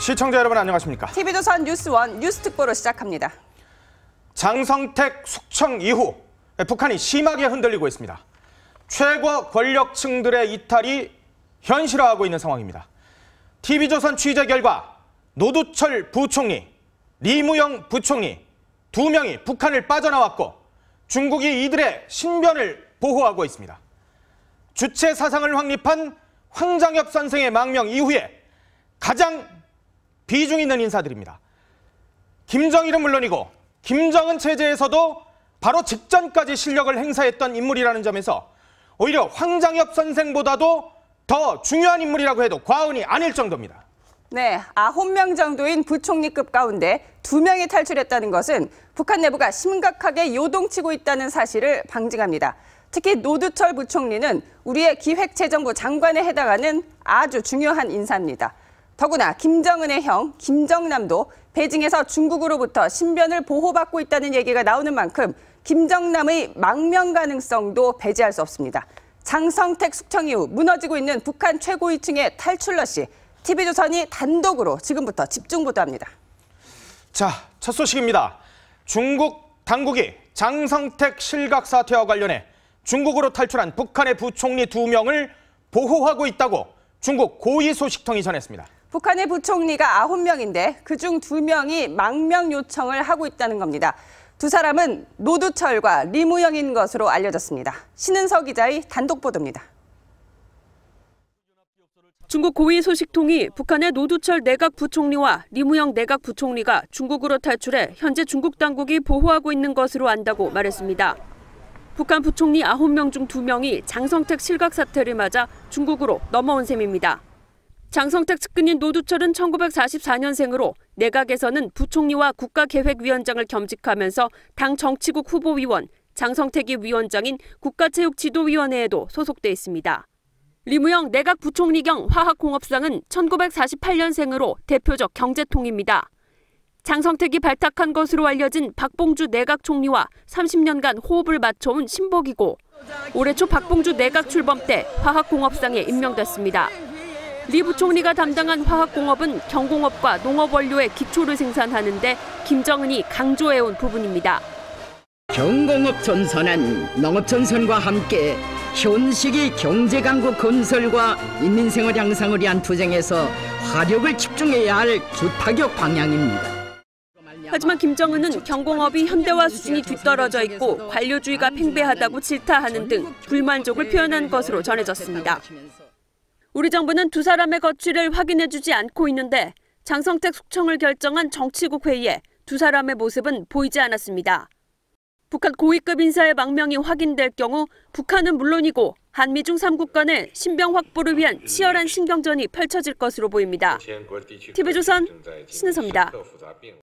시청자 여러분 안녕하십니까? TV조선 뉴스원 뉴스특보로 시작합니다. 장성택 숙청 이후 북한이 심하게 흔들리고 있습니다. 최고 권력층들의 이탈이 현실화하고 있는 상황입니다. TV조선 취재 결과 노두철 부총리, 리무영 부총리 두 명이 북한을 빠져나왔고 중국이 이들의 신변을 보호하고 있습니다. 주체 사상을 확립한 황장엽 선생의 망명 이후에 가장 비중 있는 인사들입니다. 김정일은 물론이고 김정은 체제에서도 바로 직전까지 실력을 행사했던 인물이라는 점에서 오히려 황장엽 선생보다도 더 중요한 인물이라고 해도 과언이 아닐 정도입니다. 네, 9명 정도인 부총리급 가운데 2명이 탈출했다는 것은 북한 내부가 심각하게 요동치고 있다는 사실을 방증합니다. 특히 노두철 부총리는 우리의 기획재정부 장관에 해당하는 아주 중요한 인사입니다. 더구나 김정은의 형 김정남도 베이징에서 중국으로부터 신변을 보호받고 있다는 얘기가 나오는 만큼 김정남의 망명 가능성도 배제할 수 없습니다. 장성택 숙청 이후 무너지고 있는 북한 최고위층의 탈출러시, TV조선이 단독으로 지금부터 집중 보도합니다. 자, 첫 소식입니다. 중국 당국이 장성택 실각 사태와 관련해 중국으로 탈출한 북한의 부총리 2명을 보호하고 있다고 중국 고위 소식통이 전했습니다. 북한의 부총리가 9명인데 그중 2명이 망명 요청을 하고 있다는 겁니다. 두 사람은 노두철과 리무영인 것으로 알려졌습니다. 신은서 기자의 단독 보도입니다. 중국 고위 소식통이 북한의 노두철 내각 부총리와 리무영 내각 부총리가 중국으로 탈출해 현재 중국 당국이 보호하고 있는 것으로 안다고 말했습니다. 북한 부총리 9명 중 2명이 장성택 실각 사태를 맞아 중국으로 넘어온 셈입니다. 장성택 측근인 노두철은 1944년생으로 내각에서는 부총리와 국가계획위원장을 겸직하면서 당 정치국 후보위원, 장성택이 위원장인 국가체육지도위원회에도 소속돼 있습니다. 리무영 내각 부총리 겸 화학공업상은 1948년생으로 대표적 경제통입니다. 장성택이 발탁한 것으로 알려진 박봉주 내각 총리와 30년간 호흡을 맞춰온 신복이고 올해 초 박봉주 내각 출범 때 화학공업상에 임명됐습니다. 리 부총리가 담당한 화학공업은 경공업과 농업 원료의 기초를 생산하는데 김정은이 강조해온 부분입니다. 경공업 전선은 농업 전선과 함께 현시기 경제강국 건설과 인민생활 향상을 위한 투쟁에서 화력을 집중해야 할 주타격 방향입니다. 하지만 김정은은 경공업이 현대화 수준이 뒤떨어져 있고 관료주의가 팽배하다고 질타하는 등 불만족을 표현한 것으로 전해졌습니다. 우리 정부는 두 사람의 거취를 확인해주지 않고 있는데 장성택 숙청을 결정한 정치국 회의에 두 사람의 모습은 보이지 않았습니다. 북한 고위급 인사의 망명이 확인될 경우 북한은 물론이고 한미중 3국 간의 신병 확보를 위한 치열한 신경전이 펼쳐질 것으로 보입니다. TV조선 신은서입니다.